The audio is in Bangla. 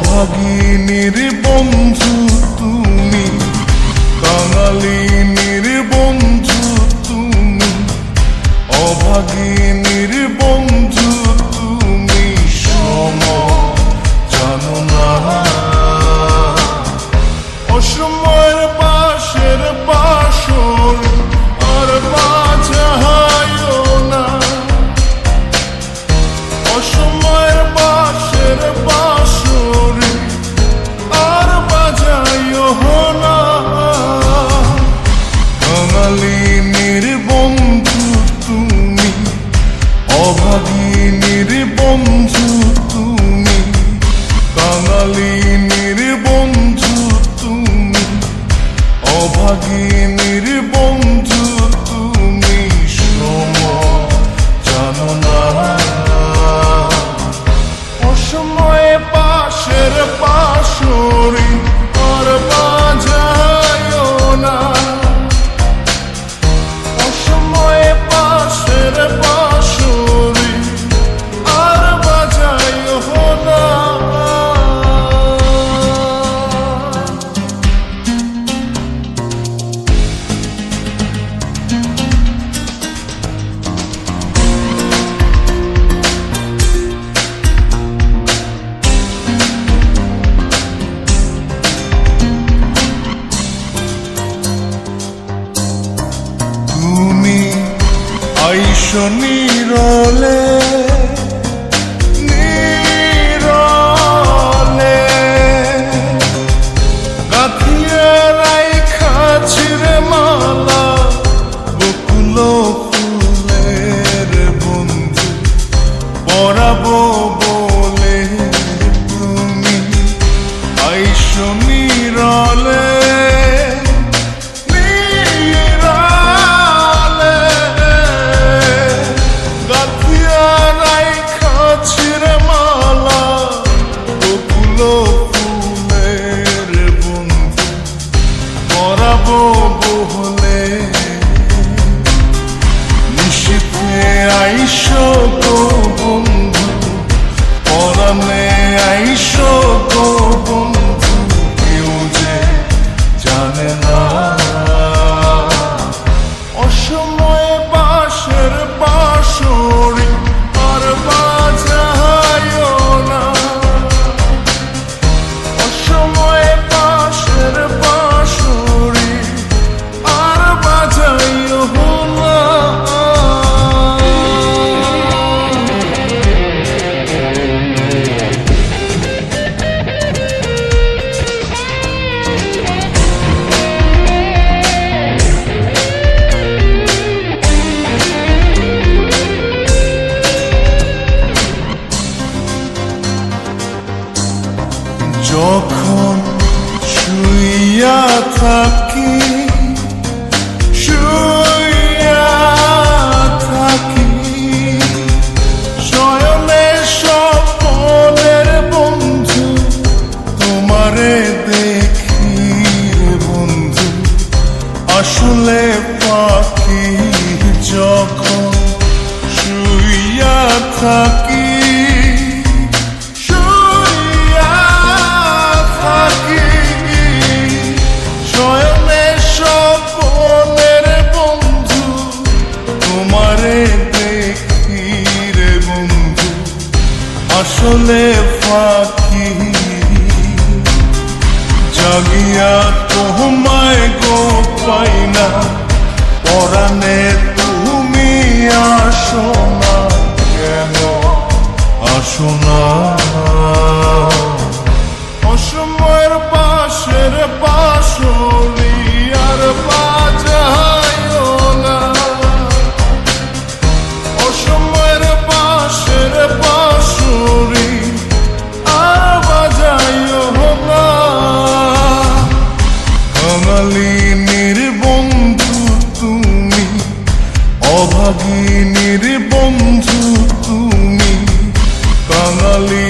অভাগিনীর বন্ধু তুমি, কাঙালিনীর বন্ধু তুমি, অভাগিনীর বন্ধু তুমি, সম জানো না। অসময়ের বাঁশের বাসর আর বাজায়ও না, অসময়ের বাঁশের বাসর আর বাজায়ও না। কাঙালিনীর বন্ধু তুমি, অভাগিনীর বন্ধু তুমি, কাঙালিনীর বন্ধু তুমি, অভাগিনীর বন্ধু তুমি, সম জানো না। অসময়ে পাশের পাশরি আর বাজায়ও না, অসময়ে পাশের পাশরি আর বাজায়ও না। তুমি আইসো নীরলে, নীরলে গাঁথিয়া রাইখাছি রে মালা বকুল ফুলের বন্ধু, পরাবো বলে তুমি আইসো নীরলে, বহলে নিশীথে আইসো গো বন্ধু, পরাণে আইসো গো বন্ধু, কেউ যে জানে না। অসময়ে বাঁশের বাঁশরি আর বাজায়ও না, অসময়ে বাঁশের বাঁশরি আর বাজায়ও না। যখন শুইয়া থাকি, শুইয়া থাকি, শয়নে স্বপ্নের বন্ধু তোমারে দেখি বন্ধু, আসলে পাখি যখন শুইয়া থাকি, শয়নে স্বপ্নের বন্ধু তোমারে দেখি রে বন্ধু, আসলে পাখি জাগিয়া তোমায় গো পাই না, পরাণে তুমি আসো না, কেন আসো না। অসময়ের পাশের পাশরি আর বাজায়ও না, অসময়ের পাশের পাশরি আর বাজায়ও না। কাঙালিনীর বন্ধু তুমি, অভাগিনীর বন্ধু তুমি, কাঙালি